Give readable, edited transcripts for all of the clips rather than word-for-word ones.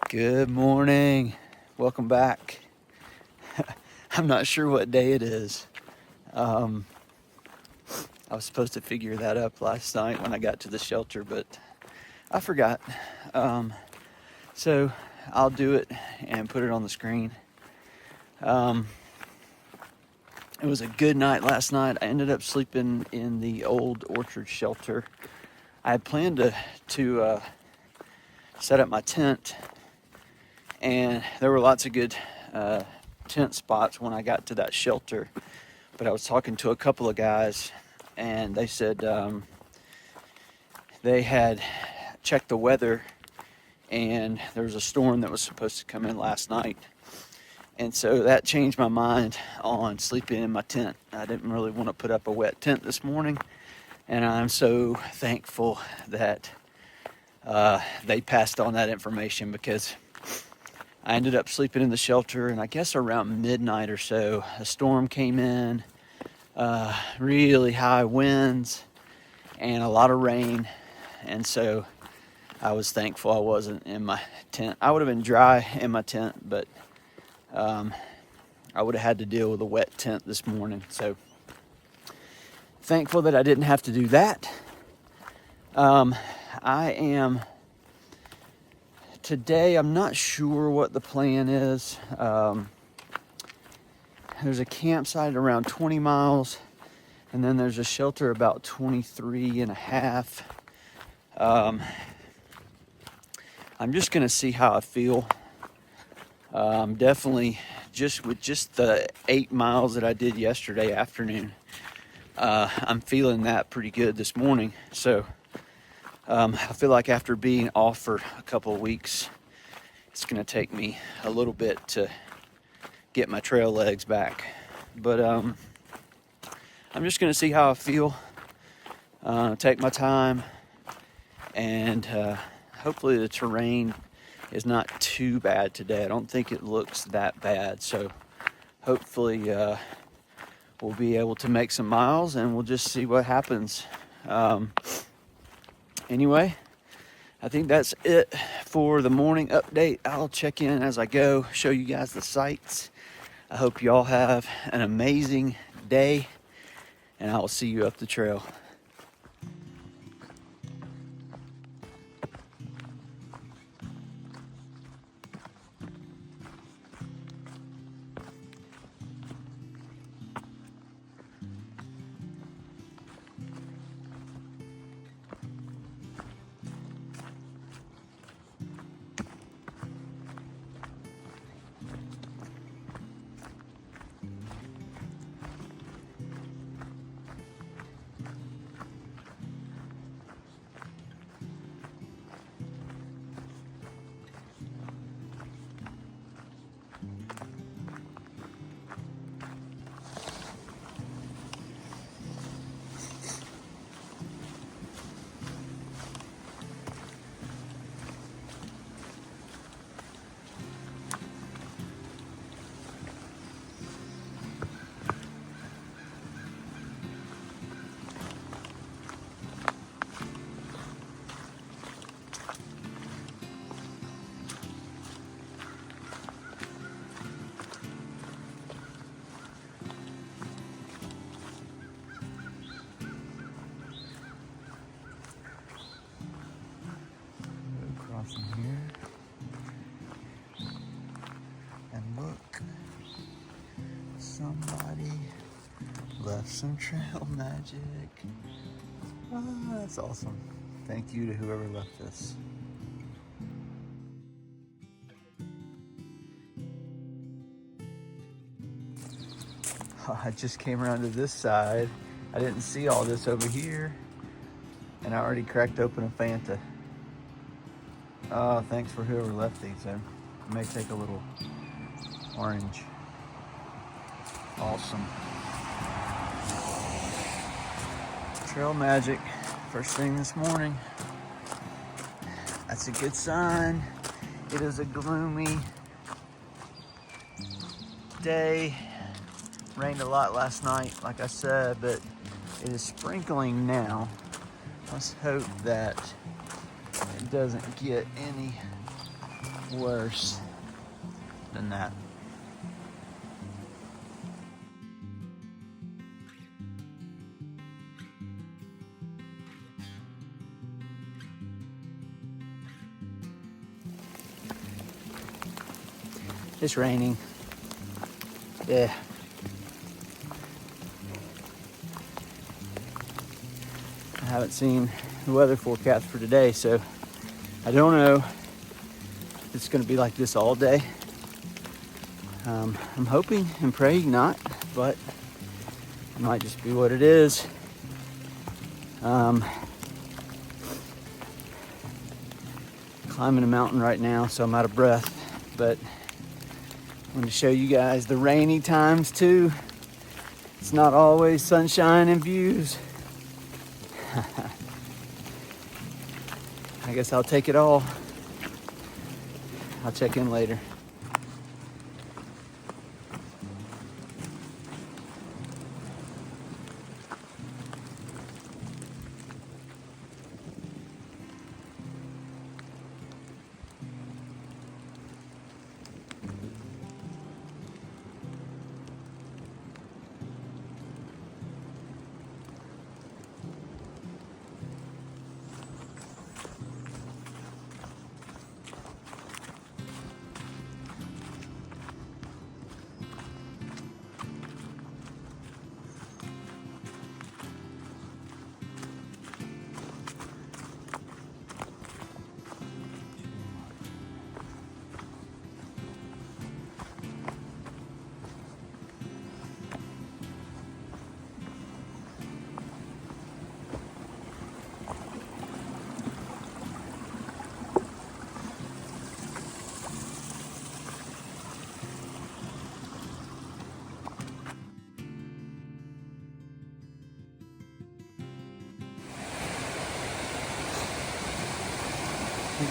Good morning. Welcome back. I'm not sure what day it is. I was supposed to figure that up last night when I got to the shelter, but I forgot. So I'll do it and put it on the screen. It was a good night last night. I ended up sleeping in the old orchard shelter. I had planned to set up my tent, and there were lots of good tent spots when I got to that shelter. But I was talking to a couple of guys, and they said they had checked the weather, and there was a storm that was supposed to come in last night. And so that changed my mind on sleeping in my tent. I didn't really want to put up a wet tent this morning, and I'm so thankful that they passed on that information, because I ended up sleeping in the shelter, and I guess around midnight or so, a storm came in, really high winds and a lot of rain, and so I was thankful I wasn't in my tent. I would have been dry in my tent, but I would have had to deal with a wet tent this morning, so thankful that I didn't have to do that. Today, I'm not sure what the plan is. There's a campsite around 20 miles, and then there's a shelter about 23 and a half. I'm just going to see how I feel. Definitely, with the 8 miles that I did yesterday afternoon, I'm feeling that pretty good this morning. So I feel like after being off for a couple of weeks, it's going to take me a little bit to get my trail legs back. But I'm just going to see how I feel, take my time, and hopefully the terrain is not too bad today. I don't think it looks that bad. So hopefully we'll be able to make some miles, and we'll just see what happens. Anyway, I think that's it for the morning update. I'll check in as I go, show you guys the sights. I hope you all have an amazing day, and I will see you up the trail. Crossing here, and look, somebody left some trail magic. That's awesome. Thank you to whoever left this. I just came around to this side. I didn't see all this over here, and I already cracked open a Fanta. Oh, thanks for whoever left these. I may take a little orange. Awesome. Trail magic, first thing this morning. That's a good sign. It is a gloomy day. Rained a lot last night, like I said, but it is sprinkling now. Let's hope that it doesn't get any worse than that. It's raining. Yeah. I haven't seen the weather forecast for today, so I don't know if it's going to be like this all day. I'm hoping and praying not, but it might just be what it is. Climbing a mountain right now, so I'm out of breath, but I want to show you guys the rainy times too. It's not always sunshine and views. I guess I'll take it all. I'll check in later.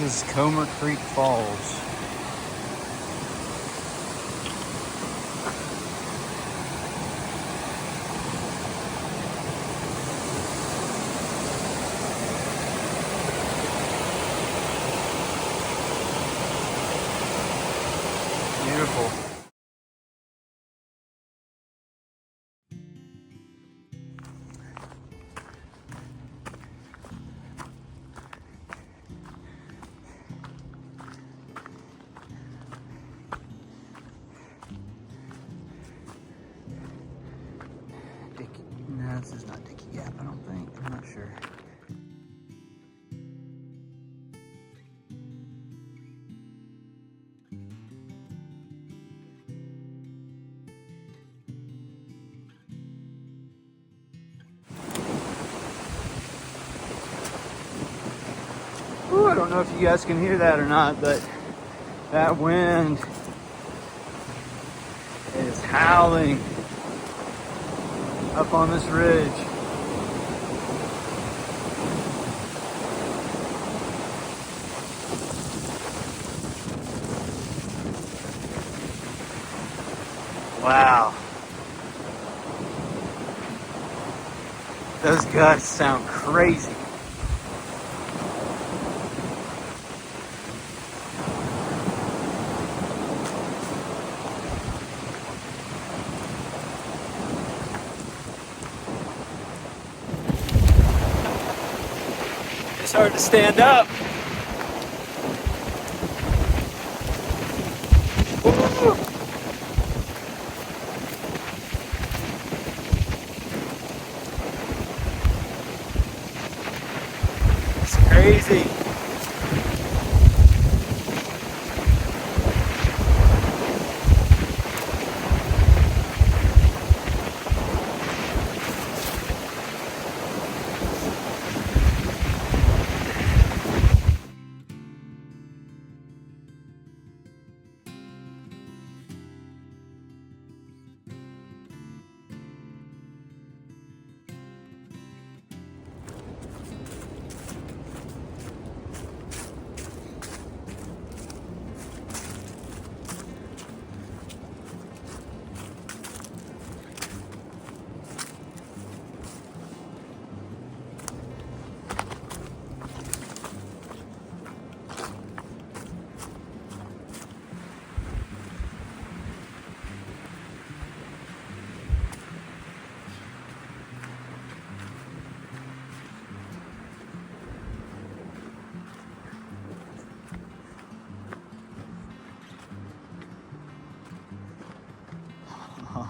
This is Comer Creek Falls. Beautiful. No, this is not Dickey Gap, I don't think. I'm not sure. Ooh, I don't know if you guys can hear that or not, but that wind is howling up on this ridge. Wow. Those gusts sound crazy. It's hard to stand up. Woo! It's crazy.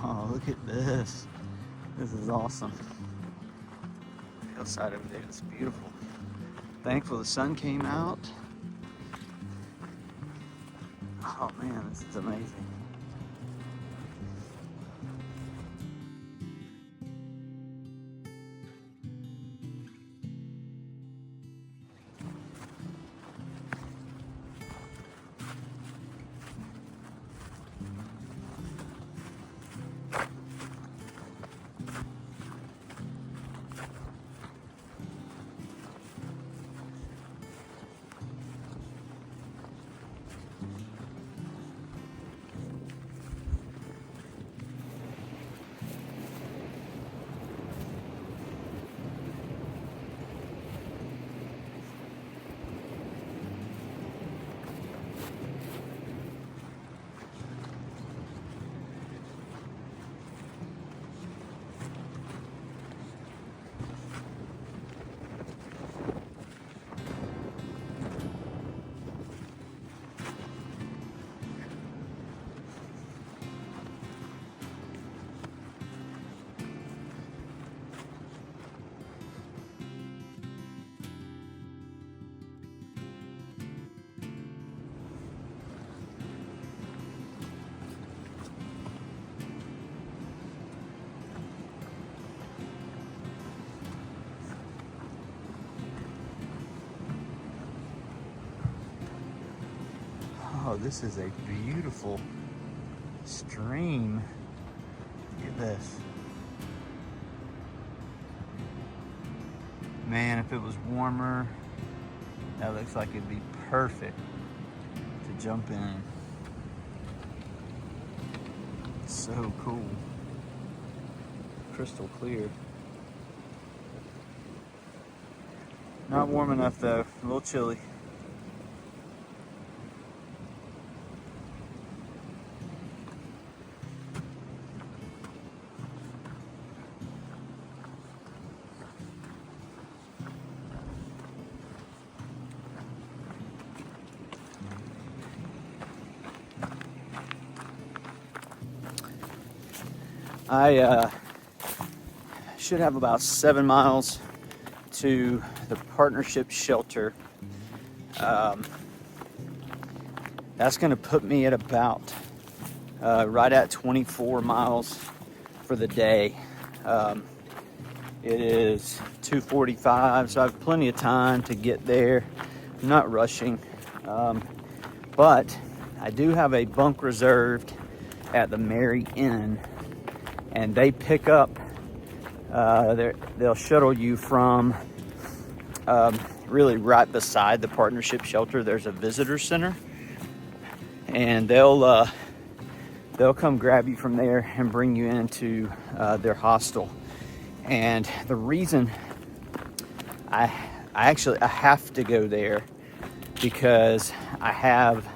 Oh, look at this. This is awesome. The hillside over there is beautiful. Thankful the sun came out. Oh man, this is amazing. Oh, this is a beautiful stream. Look at this. Man, if it was warmer, that looks like it'd be perfect to jump in. So cool. Crystal clear. Not warm enough though, a little chilly. I should have about 7 miles to the partnership shelter. That's going to put me at about right at 24 miles for the day. It is 2:45, so I have plenty of time to get there. I'm not rushing, but I do have a bunk reserved at the Mary Inn. And they pick up, they'll shuttle you from really right beside the partnership shelter. There's a visitor center, and they'll come grab you from there and bring you into their hostel. And the reason I have to go there because I have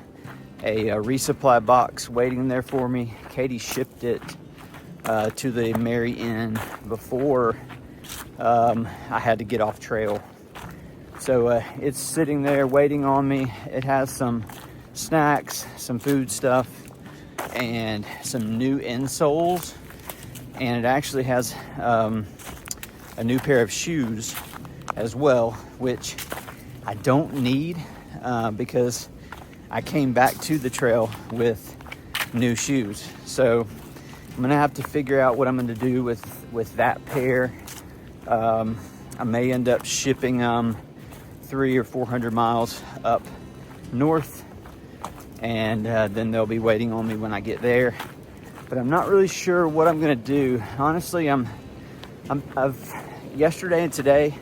a resupply box waiting there for me. Katie shipped it to the Mary Inn before I had to get off trail. So it's sitting there waiting on me. It has some snacks, some food stuff, and some new insoles. And it actually has a new pair of shoes as well, which I don't need because I came back to the trail with new shoes. So I'm gonna have to figure out what I'm gonna do with that pair. I may end up shipping 300 or 400 miles up north, and then they'll be waiting on me when I get there. But I'm not really sure what I'm gonna do. Honestly, I've yesterday and today,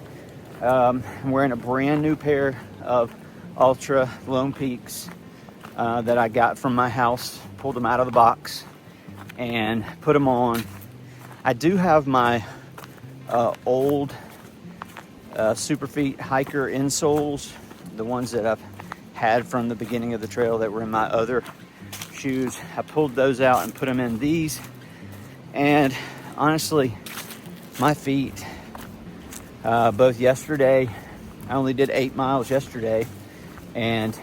I'm wearing a brand new pair of Ultra Lone Peaks that I got from my house. Pulled them out of the box and put them on. I do have my old Superfeet hiker insoles, the ones that I've had from the beginning of the trail that were in my other shoes. I pulled those out and put them in these, and honestly, my feet, both yesterday, I only did 8 miles yesterday, and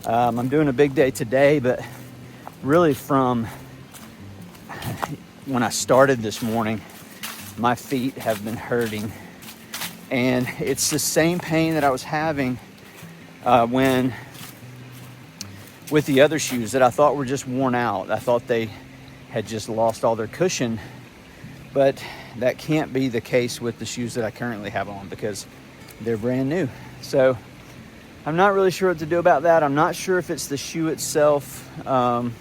I'm doing a big day today, but really from when I started this morning, my feet have been hurting, and it's the same pain that I was having when with the other shoes that I thought were just worn out. I thought they had just lost all their cushion, but that can't be the case with the shoes that I currently have on because they're brand new. So I'm not really sure what to do about that. I'm not sure if it's the shoe itself. I'm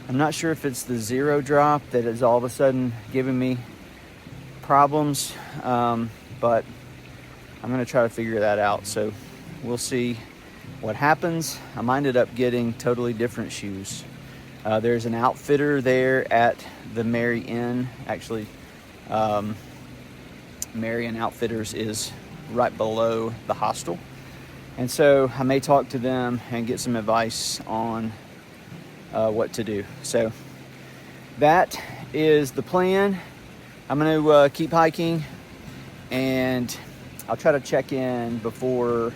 not sure if it's the zero drop that is all of a sudden giving me problems, but I'm gonna try to figure that out. So we'll see what happens. I might end up getting totally different shoes. There's an outfitter there at the Mary Inn. Actually, Marion Outfitters is right below the hostel. And so I may talk to them and get some advice on what to do. So that is the plan. I'm going to keep hiking, and I'll try to check in before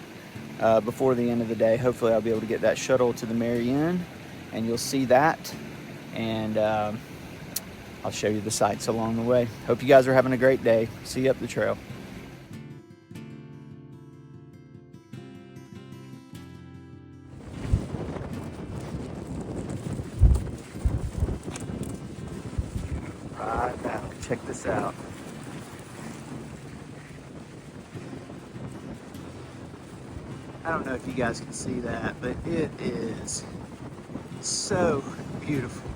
the end of the day. Hopefully I'll be able to get that shuttle to the Mary Inn, and you'll see that. And I'll show you the sights along the way. Hope you guys are having a great day. See you up the trail. Right now, check this out. I don't know if you guys can see that, but it is so beautiful.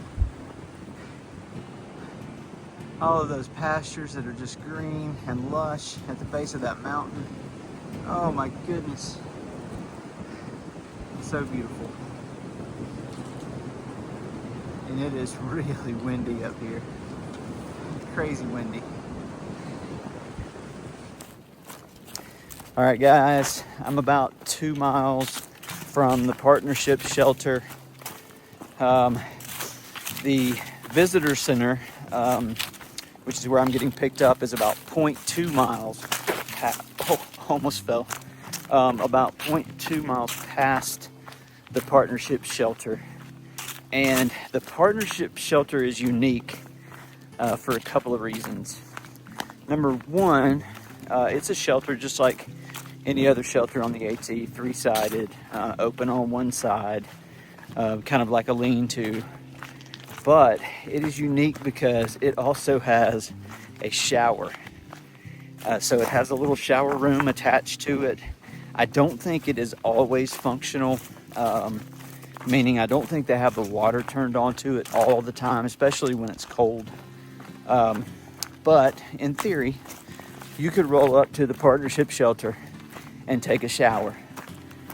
All of those pastures that are just green and lush at the base of that mountain. Oh my goodness. So beautiful. And it is really windy up here. It's crazy windy. All right, guys, I'm about 2 miles from the partnership shelter. The visitor center, which is where I'm getting picked up, is about 0.2 miles. Almost fell. About 0.2 miles past the partnership shelter. And the partnership shelter is unique for a couple of reasons. Number one, it's a shelter just like any other shelter on the AT, three-sided, open on one side, kind of like a lean-to. But it is unique because it also has a shower. So it has a little shower room attached to it. I don't think it is always functional, meaning I don't think they have the water turned on to it all the time, especially when it's cold. But in theory, you could roll up to the partnership shelter and take a shower.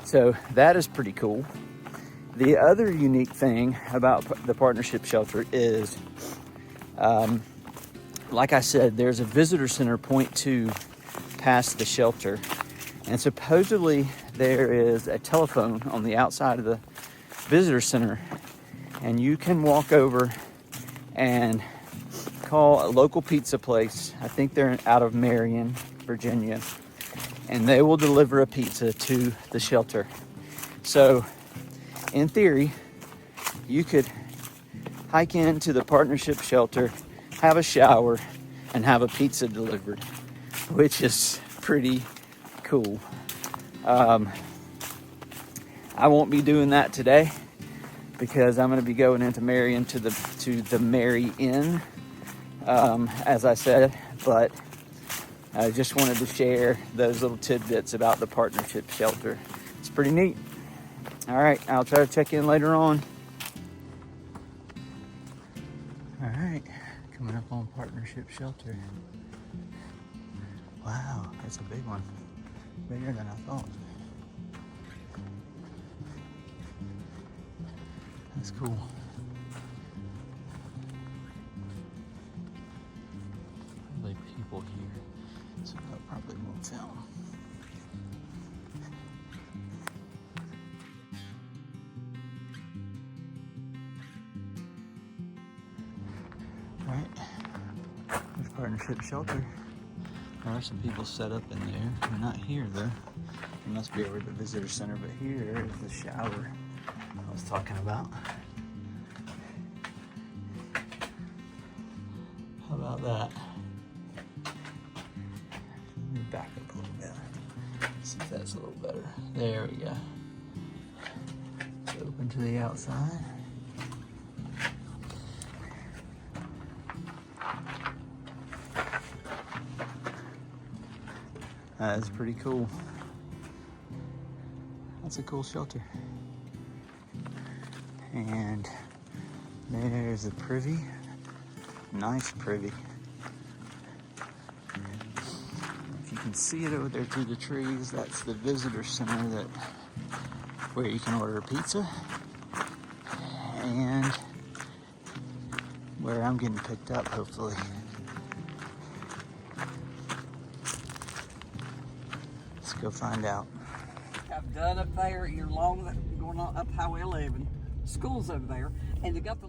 So that is pretty cool. The other unique thing about the partnership shelter is, like I said, there's a visitor center 0.2 past the shelter. And supposedly there is a telephone on the outside of the visitor center. And you can walk over and call a local pizza place. I think they're out of Marion, Virginia. And they will deliver a pizza to the shelter. So in theory, you could hike into the partnership shelter, have a shower, and have a pizza delivered, which is pretty cool. I won't be doing that today because I'm going to be going into Marion to the Mary Inn, as I said, but I just wanted to share those little tidbits about the partnership shelter. It's pretty neat. All right, I'll try to check in later on. All right, coming up on partnership shelter. Wow, that's a big one. Bigger than I thought. That's cool. Probably people here, so I probably won't film. Right, there's partnership shelter. There are some people set up in there. They're not here though. They must be over at the visitor center, but here is the shower I was talking about. How about that? Let me back up a little bit. See if that's a little better. There we go. It's open to the outside. That is pretty cool. That's a cool shelter. And there's a privy. Nice privy. If you can see it over there through the trees, that's the visitor center where you can order a pizza. And where I'm getting picked up, hopefully. Let's go find out. I've done up there. You're long going on up Highway 11. School's over there, and they got